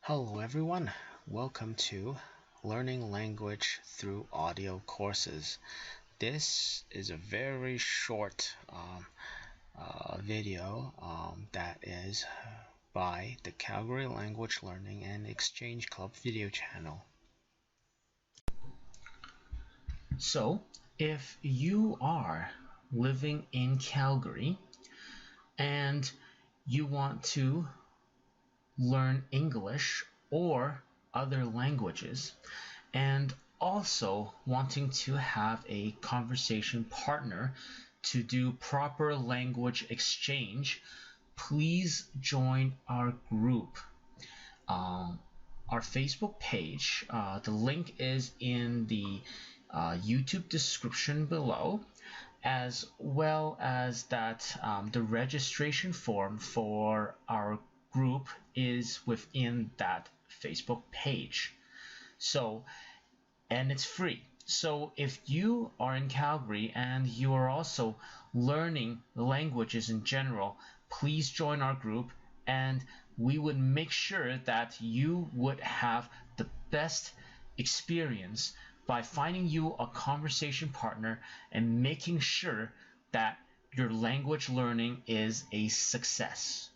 Hello everyone, welcome to Learning Language Through Audio Courses. This is a very short video that is by the Calgary Language Learning and Exchange Club video channel. So, if you are living in Calgary and you want to learn English or other languages, and also wanting to have a conversation partner to do proper language exchange, please join our group. Our Facebook page, the link is in the YouTube description below, as well as that the registration form for our group is within that Facebook page. And it's free. So if you are in Calgary and you are also learning languages in general, please join our group, and we would make sure that you would have the best experience by finding you a conversation partner and making sure that your language learning is a success.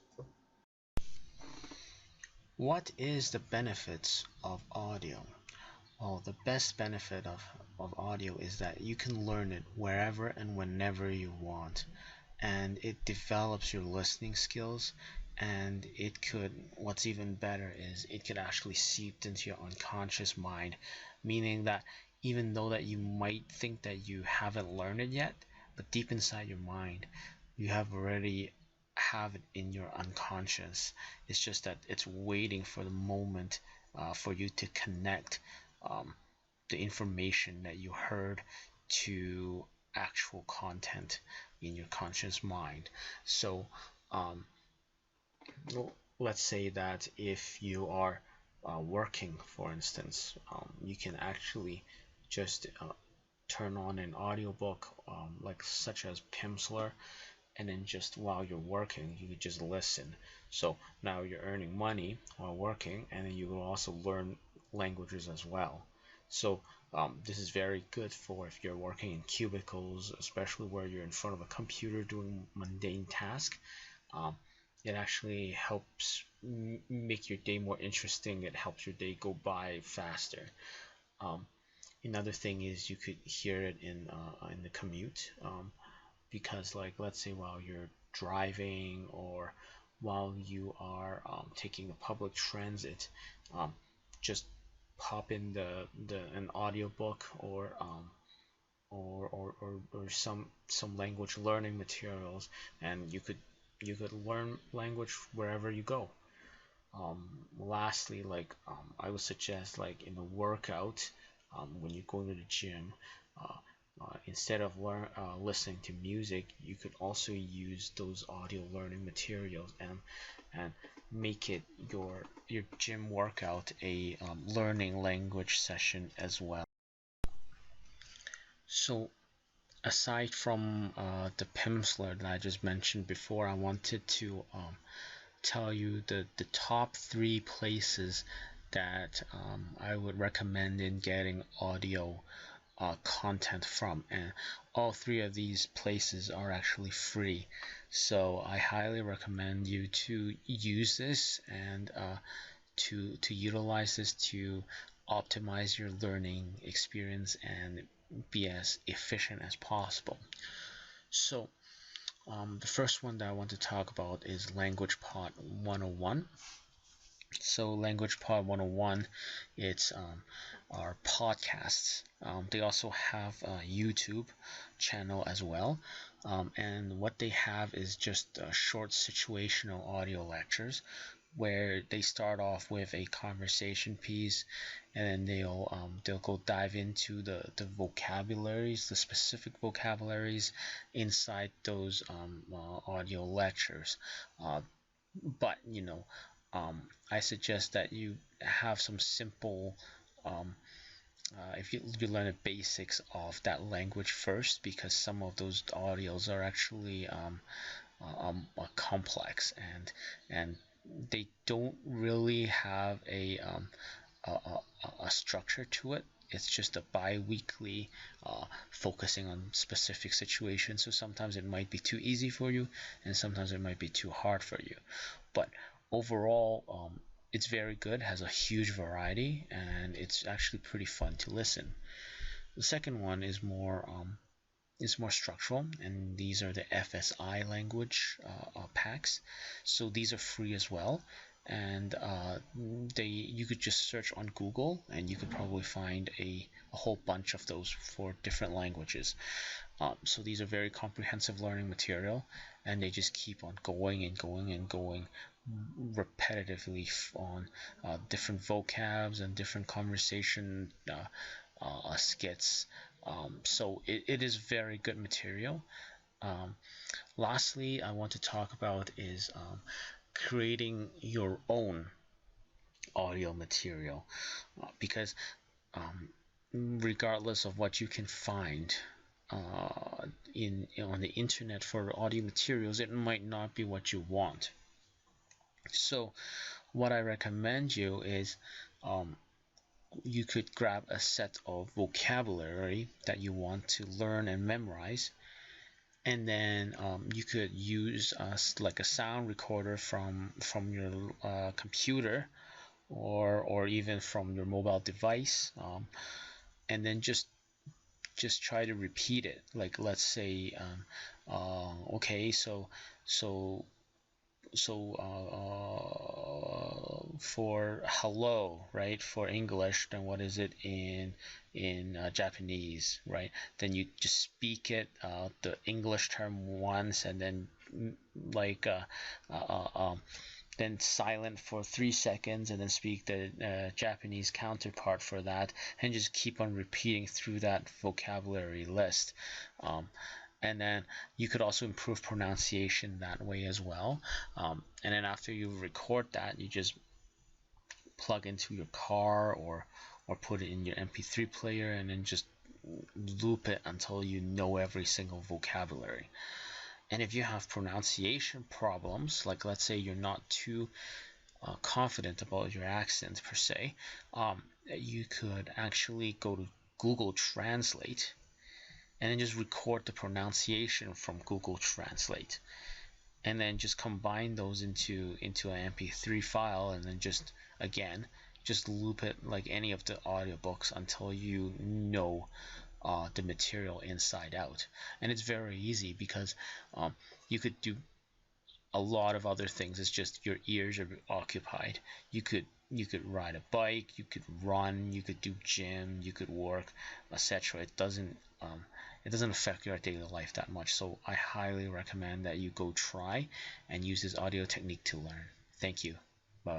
What is the benefits of audio? Well, the best benefit of audio is that you can learn it wherever and whenever you want, and it develops your listening skills, and what's even better is it could actually seep into your unconscious mind, meaning that even though that you might think that you haven't learned it yet, but deep inside your mind you have it in your unconscious. It's just that it's waiting for the moment for you to connect the information that you heard to actual content in your conscious mind. So let's say that if you are working, for instance, you can actually just turn on an audiobook like such as Pimsleur, and then just while you're working you could just listen. So now you're earning money while working, and then you will also learn languages as well. So this is very good for if you're working in cubicles, especially where you're in front of a computer doing mundane tasks. It actually helps make your day more interesting. It helps your day go by faster. Another thing is you could hear it in the commute, because like let's say while you're driving or while you are taking the public transit, just pop in an audiobook or some language learning materials, and you could learn language wherever you go. Lastly, like I would suggest, like in the workout, when you go to the gym, instead of listening to music, you could also use those audio learning materials and make it your gym workout a learning language session as well. So aside from the Pimsleur that I just mentioned before, I wanted to tell you the top 3 places that I would recommend in getting audio content from, and all 3 of these places are actually free. So I highly recommend you to use this and to utilize this to optimize your learning experience and be as efficient as possible. So the first one that I want to talk about is LanguagePod 101. So LanguagePod 101, it's our podcasts. They also have a YouTube channel as well, and what they have is just short situational audio lectures where they start off with a conversation piece, and then they'll go dive into the vocabularies, the specific vocabularies inside those audio lectures. But I suggest that you have some simple if you learn the basics of that language first, because some of those audios are actually complex, and they don't really have a structure to it. It's just a bi-weekly focusing on specific situations. So sometimes it might be too easy for you, and sometimes it might be too hard for you. But overall, it's very good, has a huge variety, and it's actually pretty fun to listen. The second one is more structural, and these are the FSI language packs. So these are free as well, and you could just search on Google, and you could probably find a whole bunch of those for different languages. So these are very comprehensive learning material, and they just keep on going and going and going repetitively on different vocabs and different conversation skits. So it is very good material. Um, Lastly, I want to talk about is creating your own audio material, because um, regardless of what you can find in on the internet for audio materials, it might not be what you want. So what I recommend you is you could grab a set of vocabulary that you want to learn and memorize, and then you could use like a sound recorder from your computer, or even from your mobile device, and then just try to repeat it. Like, let's say okay, so for hello, right, for English, then what is it in Japanese, right? Then you just speak it, the English term once, and then like uh, um, then silent for 3 seconds, and then speak the Japanese counterpart for that, and just keep on repeating through that vocabulary list. And then you could also improve pronunciation that way as well. And then after you record that, you just plug into your car, or put it in your MP3 player, and then just loop it until you know every single vocabulary. And if you have pronunciation problems, like let's say you're not too confident about your accent per se, you could actually go to Google Translate, and then just record the pronunciation from Google Translate, and then just combine those into an MP3 file, and then just loop it like any of the audiobooks until you know the material inside out. And it's very easy because you could do a lot of other things. It's just your ears are occupied. You could ride a bike, you could run, you could do gym, you could work, etc. It doesn't affect your daily life that much. So I highly recommend that you go try and use this audio technique to learn. Thank you.